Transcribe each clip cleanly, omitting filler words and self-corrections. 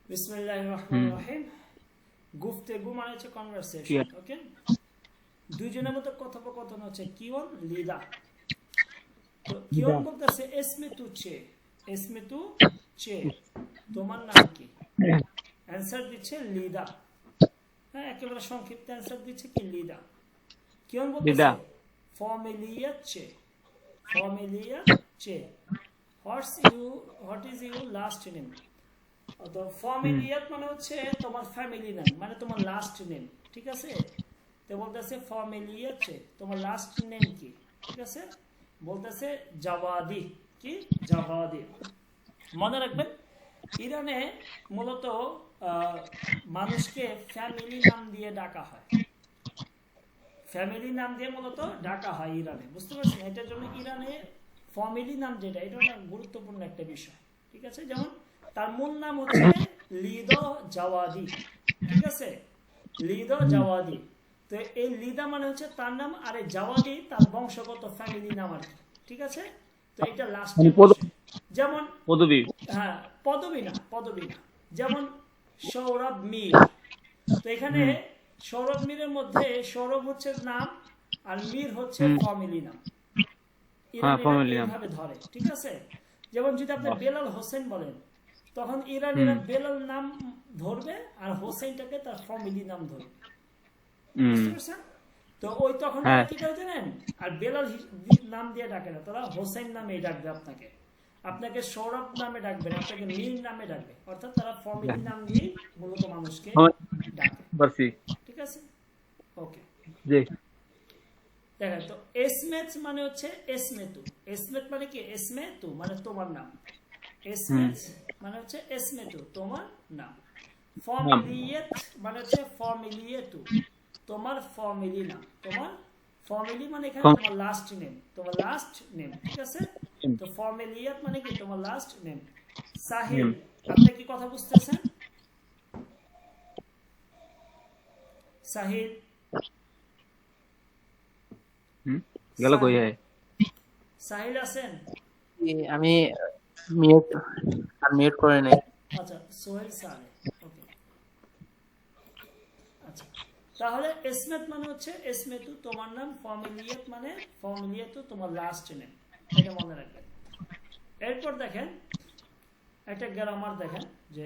বিসমিল্লাহির রহমানির রহিম। গুফতেগু মানে হচ্ছে কনভারসেশন, ওকে। দুইজনের মধ্যে কথোপকথন হচ্ছে কিওন লিদা। তো কিওন বলতেছে এসমে তু চে, তোমার নাম কি? অ্যান্সার দিচ্ছে লিদা। হ্যাঁ, একেবারে সংক্ষিপ্ত অ্যান্সার দিচ্ছে কি লিদা। কিওন বলতেছে ফর্মেলিয়া চে। What is your last name? তো ফর্মেলিয়াত মানে হচ্ছে তোমার ফ্যামিলি নাম, মানে তোমার লাস্ট নেম, ঠিক আছে। তো বলতেছে ফর্মেলিয়াত চে, তোমার লাস্ট নেম কি? ঠিক আছে, বলতেছে জাওয়াদি। কি? জাওয়াদি। মনে রাখবেন, ইরানে মূলত মানুষকে ফ্যামিলি নাম দিয়ে ডাকা হয়। ফ্যামিলি নাম দিয়ে মূলত ডাকা হয় ইরানে, বুঝতে পারছেন? এটার জন্য ইরানে ফ্যামিলি নাম যেটা, এটা অনেক গুরুত্বপূর্ণ একটা বিষয়, ঠিক আছে। যেমন তার মূল নাম হচ্ছে লিদা জাওয়াদি, ঠিক আছে, লিদা জাওয়াদি। তো এই লিদা মানে হচ্ছে তার নাম, আর এই জাওয়াদি তার বংশগত ফ্যামিলি নাম আর কি, ঠিক আছে। তো এটা লাস্টে যেমন পদবী, হ্যাঁ পদবী না, যেমন সৌরভ মীর। তো এখানে সৌরভ মীরের মধ্যে সৌরভ হচ্ছে নাম আর মীর হচ্ছে ফ্যামিলি নাম, এইভাবে ধরে, ঠিক আছে। যেমন যদি আপনি বেলাল হোসেন বলেন, তখন ইরানিরা বেলাল নাম ধরবে আর হোসেনটাকে তার ফ্যামিলি নাম ধরবে, বুঝতে পারছেন? তো ওই তখন কি করে জানেন? আর বেলাল নাম দিয়ে ডাকে না, তারা হোসেন নামে ডাকবে আপনাকে, আপনাকে সৌরভ নামে ডাকবে না, আপনাকে মীর নামে ডাকবে। অর্থাৎ তারা ফ্যামিলি নাম দিয়ে মূলত মানুষকে ডাকে, ঠিক আছে। ওকে, দেখেন তো এসমেত মানে হচ্ছে এসমেতু। এসমেত মানে কি? এসমেতু মানে তোমার নাম। এসমেত মানে হচ্ছে এসমেতু, তোমার নাম। ফর্মিলিয়েত মানে হচ্ছে ফর্মিলিয়েতু, তোমার ফ্যামিলি নাম। তোমার ফ্যামিলি মানে এখানে তোমার লাস্ট নেম, তোমার লাস্ট নেম, ঠিক আছে। তো ফর্মেলিয়াত মানে কি? তোমার লাস্ট নেম। সাহিল, আপনি কি কথা বুঝতেছেন? সাহিল গেল কই? সাহিল আছেন? আমি মিউট করে নাই। আচ্ছা, সোহেল সালে, ওকে। আচ্ছা, তাহলে এসমেত মানে হচ্ছে এসমেতু, তোমার নাম। ফর্মেলিয়াত মানে ফর্মেলিয়াতু, তোমার লাস্ট নেম, এটা মনে রাখবেন। এরপর দেখেন একটা গ্রামার দেখেন, যে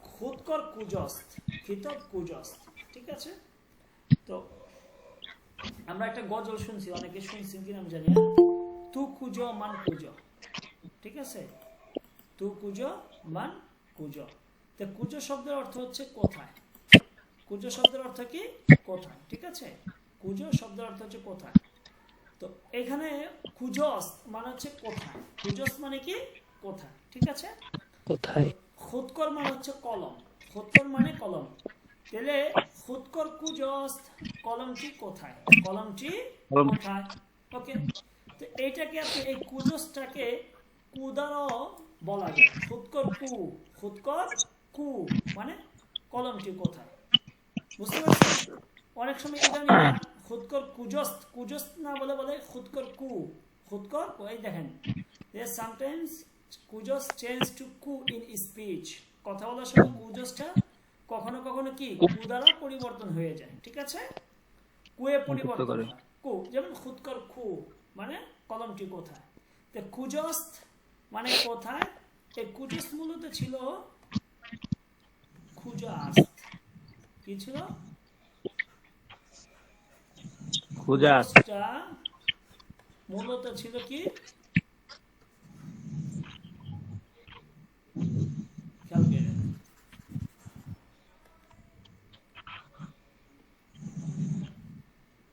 খুদকর কুজস্ত, খিতব কুজস্ত, ঠিক আছে। তো আমরা একটা গজল শুনছি, অনেকে শুনছেন কিনা আমি জানি না, তু কুজো মান কুজো, ঠিক আছে, তু কুজো মান কুজো। তো কুজো শব্দের অর্থ হচ্ছে কোথায়। কুজো শব্দের অর্থ কি? কোথায়, ঠিক আছে। কুজো শব্দের অর্থ হচ্ছে কোথায়। তো এখানে কুজস মানে হচ্ছে কোথায়। কুজস মানে কি? কোথায়, ঠিক আছে। কোথায়? খুদকর মানে হচ্ছে কলম, খুদকর মানে কলম। তাহলে খুদকর কুজস, কলমটি কোথায়, কলমটি কোথায়, ওকে। তো এইটাকে আপনি এই কুজসটাকে কু দ্বারাও বলা যায়। খুদকর কু মানে কলমটি কোথায়, বুঝতে পারছেন? অনেক সময় ইরানিরা খুদকর কুজস না বলে বলে খুদকর কু। এই দেখেন, সামটাইমস কুজস চেঞ্জ টু কু ইন স্পিচ। কথা বলার সময় কুজসটা কখনো কখনো কি কু দ্বারা পরিবর্তন হয়ে যায়, ঠিক আছে। কুয়ে পরিবর্তন হয় কু, যেমন খুদকর কু মানে কলমটি কোথায়। তো কুজস্ত মানে কোথায়। এই কুজস্ত মূলত ছিল খুজাস্ত। কি ছিল? খুজাস্তা মূলত ছিল কি?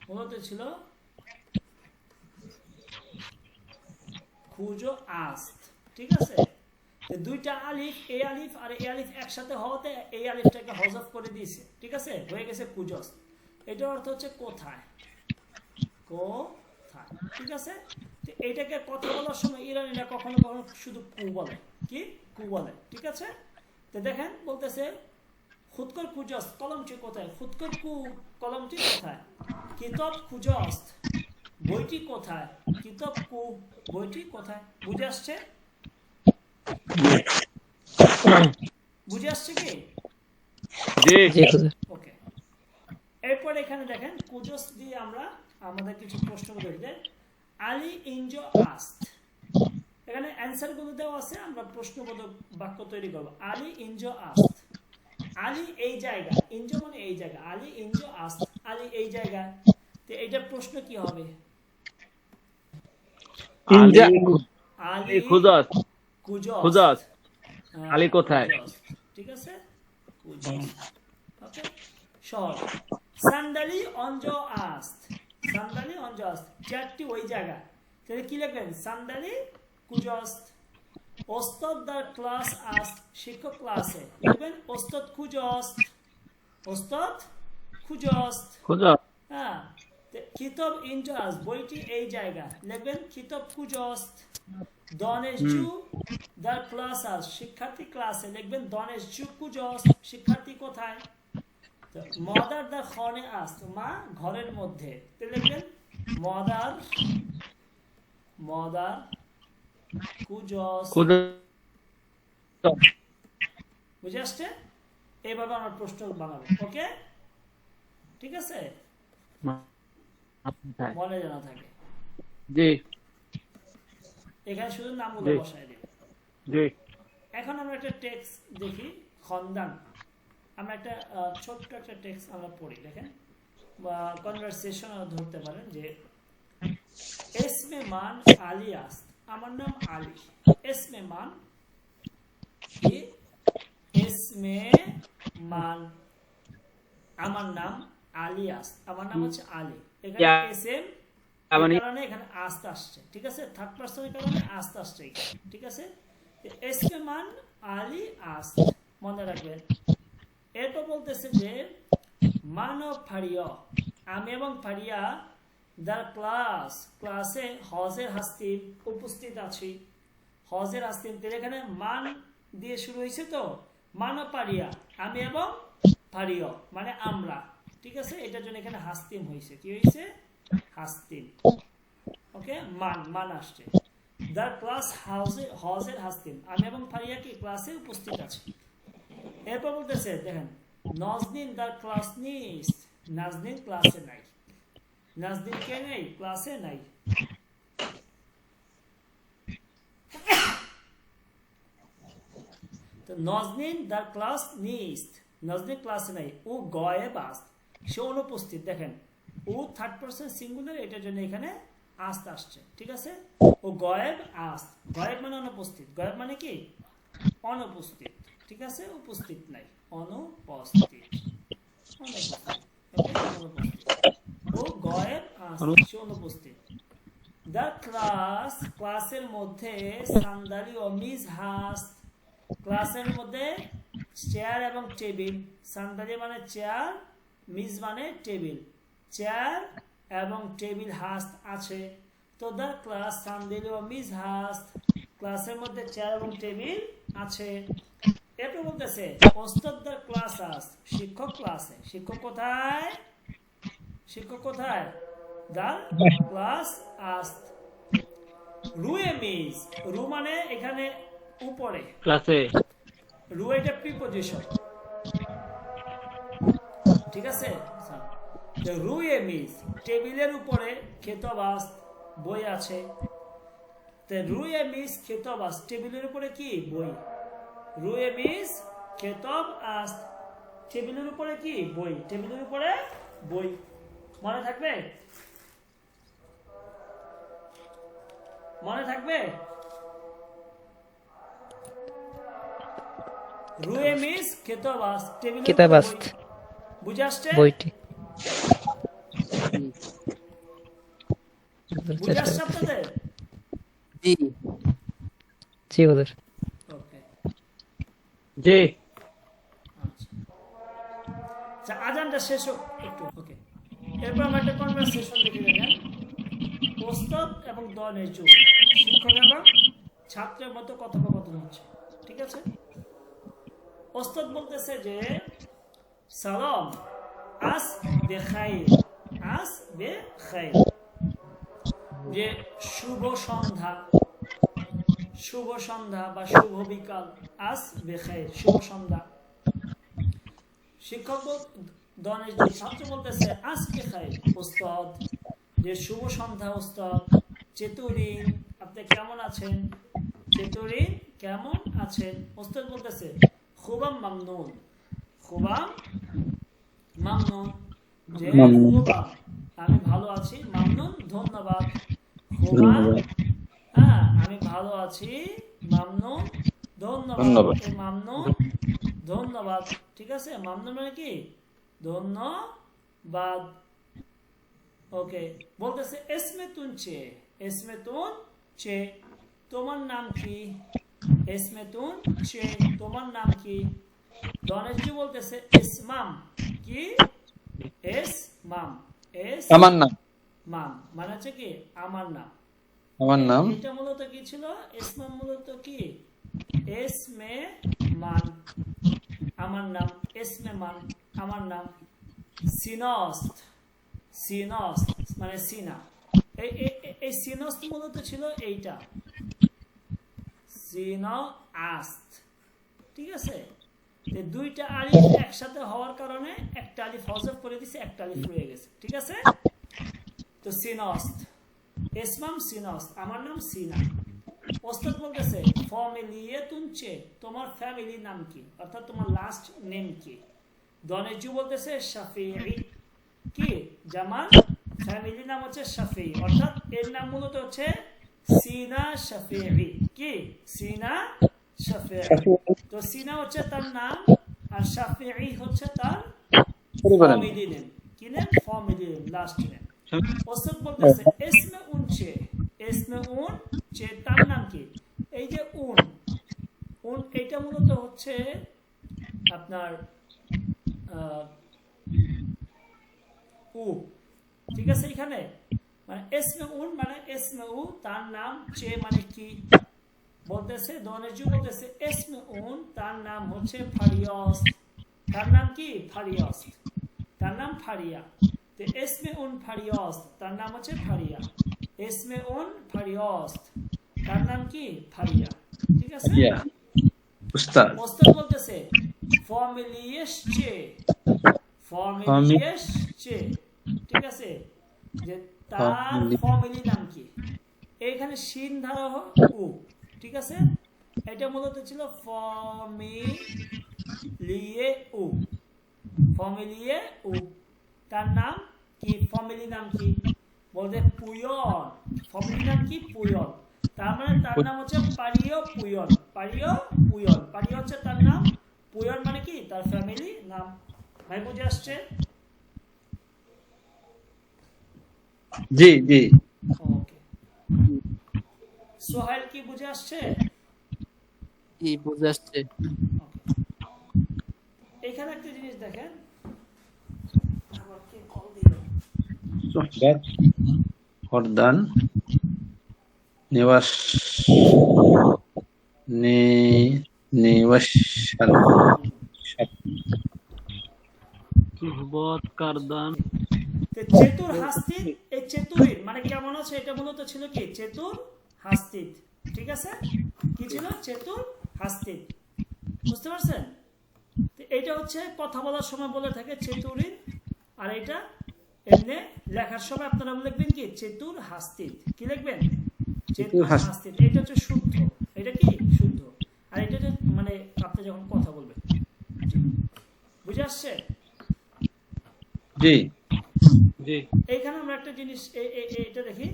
মূলত ছিল খুজো আস্ত, ঠিক আছে। দুইটা আলিফ, এ আলিফ আর এ আলিফ একসাথে হওয়াতে এই আলিফটাকে হজফ করে দিয়েছে, ঠিক আছে, হয়ে গেছে কুজস। এটার অর্থ হচ্ছে কোথায়, কোথায়, ঠিক আছে। তো এইটাকে কথা বলার সময় ইরানিরা কখনো কখনো শুধু কু বলে, কি কু বলে, ঠিক আছে। তো দেখেন বলতেছে খুদকর কুজস, কলমটি কোথায়। খুদকর কু, কলমটি কোথায়। কিতাব কুজস্ত, বইটি কোথায়। কিতাব কু, বইটি কোথায়। বুঝে আসছে? বুঝে আসছে কি? জি জি হুজুর। ওকে, এরপর এখানে দেখেন কুজস দিয়ে আমরা আমাদের কিছু প্রশ্ন করি যে আলী ইনজো আস্ট, এখানে অ্যান্সার গুলো দেওয়া আছে, আমরা প্রশ্নবোধক বাক্য তৈরি করব। আলী ইনজো আস্ট, আলী এই জায়গা, ইনজো মানে এই জায়গা, আলী ইনজো আস্ট, আলী এই জায়গা, তো এইটার প্রশ্ন কি হবে? আলী আলী খুজস কুজস, খুজস হ্যাঁ, আলী কোথায়? কুজস, ঠিক আছে, কুজস, ওকে, সহজ। সান্দালি অঞ্জো আস্ট, সান্দালি অঞ্জো আস্ট, চেয়ারটি ওই জায়গা, তাহলে কি লিখবেন? সান্দালি কুজস। ওস্তাদ দ্য ক্লাস আস্ট, শিক্ষক ক্লাসে, লিখবেন ওস্তাদ কুজস, ওস্তাদ কুজস। খুজস হ্যাঁ, কিতাব ইনজো আস্ট, বইটি এই জায়গা, লিখবেন কিতাব কুজস। দনেশ জু দ্য ক্লাস আস্ট, শিক্ষার্থী ক্লাসে, লিখবেন দনেশ জু কুজস, শিক্ষার্থী কোথায়? মাদার দ্য খনে আস্ট, মা ঘরের মধ্যে, তো লিখবেন মাদার, মাদার কুজস। বুঝে আসছে? এইভাবে আমার প্রশ্ন বানাবো, ওকে, ঠিক আছে, মনে জানা থাকে। জি এখানে শুধু নামগুলো বসায় দিই। জি এখন আমরা একটা টেক্সট দেখি, খন্দান, আমরা একটা ছোট্ট একটা টেক্সট আমরা পড়ি, দেখেন, বা কনভারসেশন ধরতে পারেন যে এসমে মান আলী আস্ত, আমার নাম আলী, এসমে মান কি? এসমে মান, আমার নাম আলী আস্ত, আমার নাম হচ্ছে আলী, এখানে এসএম কারণে এখানে আস্ত আসছে, ঠিক আছে, থার্ড পারসনের কারণে আস্ত আসছে এখানে, ঠিক আছে। এসমে মান আলী আস্ত, মনে রাখবেন। এরপর বলতেছে যে মানব ফারিয়া, আমি এবং ফারিয়া দ্য ক্লাস, ক্লাসে হজের হাস্তিম উপস্থিত আছি, হজের হাস্তিম, এখানে মান দিয়ে শুরু হয়েছে, তো মানব ফারিয়া, আমি এবং ফারিয়া মানে আমরা, ঠিক আছে, এটার জন্য এখানে হাস্তিম হয়েছে, কি হয়েছে? হাস্তিম, ওকে, মান, মান আসছে। দ্য ক্লাস হজের হাস্তিম, আমি এবং ফারিয়া কি ক্লাসে উপস্থিত আছি। এরপর বলতেছে দেখেন নাজনীন দ্য ক্লাস নিস, নাজনীন ক্লাসে নাই, নাজনীন কে নেই? ক্লাসে নাই। তো নাজনীন দ্য ক্লাস নিস, নাজনীন ক্লাসে নাই, ও গয়েব আস্ত, সে অনুপস্থিত, দেখেন ও থার্ড পারসন সিঙ্গুলার, এটার জন্য এখানে আস্ত আসছে, ঠিক আছে, ও গয়েব আস্ত, গয়েব মানে অনুপস্থিত, গয়েব মানে কি? অনুপস্থিত, ঠিক আছে, উপস্থিত নাই, অনুপস্থিত, ও গয়েব আস্ত, অনুপস্থিত। দ্য ক্লাস, ক্লাসের মধ্যে সান্দালি ও মিজ হাস্ত, ক্লাসের মধ্যে চেয়ার এবং টেবিল, সান্দালি মানে চেয়ার, মিজ মানে টেবিল, চেয়ার এবং টেবিল হাস্ত আছে, তো দ্য ক্লাস সান্দালি ও মিজ হাস্ত, ক্লাসের মধ্যে চেয়ার এবং টেবিল আছে। এরপর বলতেছে ওস্তাদ দ্য ক্লাস আস্ত, শিক্ষক ক্লাসে, শিক্ষক কোথায়? শিক্ষক কোথায়? দ্য ক্লাস আস্ত। রুয়ে মিজ, রু মানে এখানে উপরে, ক্লাসে, রু এটা প্রিপজিশন, ঠিক আছে, রুয়ে মিজ, টেবিলের উপরে খেতাব আস্ত, বই আছে, রুয়ে মিজ খেতাব আস্ত, টেবিলের উপরে কি? বই, রুয়ে মিজ খেতাব আস্ত, টেবিলের উপরে কি? বই, টেবিলের উপরে বই, মনে থাকবে? মনে থাকবে? রুয়ে মিজ খেতাব আস্ত, টেবিলের কিতাব উপরে আস্ত, বই, বুঝে আসছে? বইটি বুঝে আসছে আপনাদের? জি জি হুজুর। ওকে, জি আচ্ছা, আজানটা শেষ হোক একটু, ওকে। এরপর আমরা একটা কনভারসেশন দেখে দেখেন, ওস্তাদ এবং দলের যুগ, শিক্ষক এবং ছাত্রের মধ্যে কথোপকথন হচ্ছে, ঠিক আছে। ওস্তাদ বলতেছে যে সালাম, আস বেখাইর, আস বেখাইর, যে শুভ সন্ধ্যা, শুভ সন্ধ্যা বা শুভ বিকাল, আস বেখায়ের, শুভ সন্ধ্যা। শিক্ষক ছাত্র বলতেছে আস বেখায়ের ওস্তাদ, যে শুভ সন্ধ্যা ওস্তাদ। চেতুরিন, আপনি কেমন আছেন? চেতুরিন কেমন আছেন? ওস্তাদ বলতেছে খুবাম মামনুন, খুবাম মামনুন, যে খুবাম আমি ভালো আছি, মামনুন ধন্যবাদ, খুবাম হ্যাঁ আমি ভালো আছি, মামনুন ধন্যবাদ। এই মামনুন ধন্যবাদ, ঠিক আছে? মামনুন মানে কি? ধন্যবাদ। ওকে, বলতেছে এসমে তুনচে, এসমে তুন চে, তোমার নাম কি? এসমে তুন চে, তোমার নাম কি? দনেশজি বলতেছে ইসমাম, কি? এস মাম, এস আমার নাম, মাম মানে হচ্ছে কি আমার নাম। আমার নাম। এটা মূলত কি ছিল? ইসমাম মূলত কি? এসমে মান, আমার নাম। এসমে মান আমার নাম। সিনস্ত, সিনস্ত মানে সিনা। এই সিনস্ত মূলত ছিল এইটা, সিনআস্ত, ঠিক আছে? দুইটা আলিফ একসাথে হওয়ার কারণে একটা আলিফ হযফ করে দিছে, একটা আলিফ রয়ে গেছে, ঠিক আছে? তো সিনস্ত, ইসমাম সিনস্ত, আমার নাম সিনা। ওস্তাদ বলতেছে ফ্যামিলিয়াতুন চে, তোমার ফ্যামিলির নাম কি, অর্থাৎ তোমার লাস্ট নেম কি? দনেজু বলতেছে শাফিঈ, কি? জামাল ফ্যামিলির নাম হচ্ছে শাফিঈ, অর্থাৎ এর নাম মূলত হচ্ছে সিনা শাফিঈ, কি? সিনা শাফিঈ। তো সিনা হচ্ছে তার নাম, আর শাফিঈ হচ্ছে তার ফ্যামিলি নেম। কি name? Family name, last name. ওস্তাদ বলতেছে ইসমে উন চে, ইসমে উন চে, তার নাম কি? এই যে উন, উন এটা মূলত হচ্ছে আপনার উ, ঠিক আছে? এখানে মানে ইসমে উন মানে ইসমে উ, তার নাম। চে মানে কি? বলতেছে দনেজু বলতেছে ইসমে উন, তার নাম হচ্ছে ফারিয়াস, তার নাম কি? ফারিয়াস, তার নাম ফারিয়া। তো ইসমে উন ফারিয়াস, তার নাম হচ্ছে ফারিয়া। ইসমে উন ফারিয়াস, তার নাম কি? ফারিয়া, ঠিক আছে? উস্তাদ ওস্তাদ বলতেছে ফ্যামিলিয়েস চে, ফ্যামিলিয়েস চে, ঠিক আছে? যে তার ফ্যামিলি নাম কি? এইখানে শিন ধারা উ, ঠিক আছে? এটা মূলত ছিল ফ্যামিলিয়ে উ, ফ্যামিলিয়ে উ, তার নাম কি? ফ্যামিলি নাম কি? বলতে পুয়ন, ফ্যামিলি নাম কি? পুয়ন। তার মানে তার নাম হচ্ছে পারিয় পুয়ন, পারিয় পুয়ন, পারিয় হচ্ছে তার নাম, পুয়ন মানে কি? তার ফ্যামিলি নাম। ভাই বুঝে আসছে? জি জি। ওকে, সোহেল কি বুঝে আসছে? জি বুঝে আসছে। এখানে একটা জিনিস দেখেন, আবার কে কল দিল? সোহবত হরদান নিবাস নিবাসাল সুহবত কারদান। চেতুর হাস্তিত, এই চেতুরির মানে কেমন আছে? এটা মূলত ছিল কি? চেতুর হাস্তিত, ঠিক আছে? কি ছিল? চেতুর হাস্তিত, বুঝতে পারছেন? এটা হচ্ছে কথা বলার সময় বলে থাকে চেতুরিন, আর এটা এমনি লেখার সময় আপনারা লিখবেন কি? চেতুর হাস্তিত। কি লিখবেন? চেতুর হাস্তিত। এটা হচ্ছে শুদ্ধ, এটা কি? শুদ্ধ। আর এটা মানে আপনি যখন কথা বলবেন, বুঝে আসছে? জি জি। এইখানে আমরা একটা জিনিস এটা দেখি,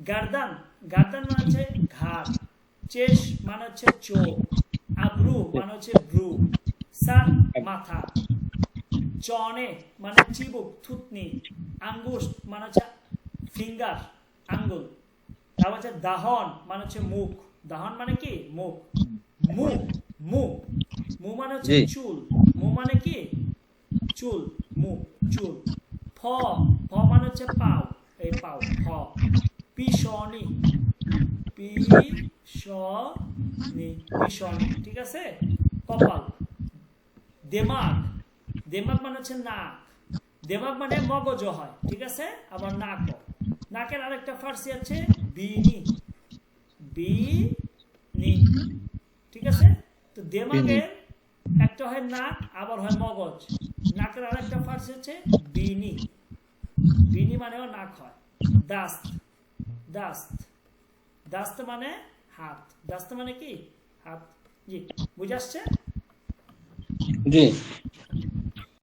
গার্দান, গার্দান মানে হচ্ছে ঘাড়, চেশ মানে হচ্ছে চোখ, আব্রু মানে হচ্ছে ব্রু, সান মাথা, চনে মানে চিবুক থুতনি, আঙ্গুশ মানে হচ্ছে ফিঙ্গার আঙ্গুল, তারপর হচ্ছে দাহন মানে হচ্ছে মুখ, দাহন মানে কি? মুখ। মুখ, মুখ, মুখ মানে হচ্ছে চুল, মুখ মানে কি? চুল, মুখ, চুল। ফ, ফ মানে হচ্ছে পাও, এই পাও, ফ। পিশনি, পিশনি, পিশনি, ঠিক আছে? কপাল। দেমাগ, দেমাগ মানে হচ্ছে নাক, দেমাগ মানে মগজ হয়, ঠিক আছে? আবার নাক, নাকের আরেকটা ফার্সি আছে বিনি, দেমাগের একটা হয় নাক, আবার হয় মগজ। নাকের আরেকটা পার্ট হচ্ছে বিনি। বিনি মানেও নাক হয়। দাস্ত, দাস্ত, দাস্ত মানে হাত। দাস্ত মানে কি? হাত। জি, বুঝে আসছে? জি।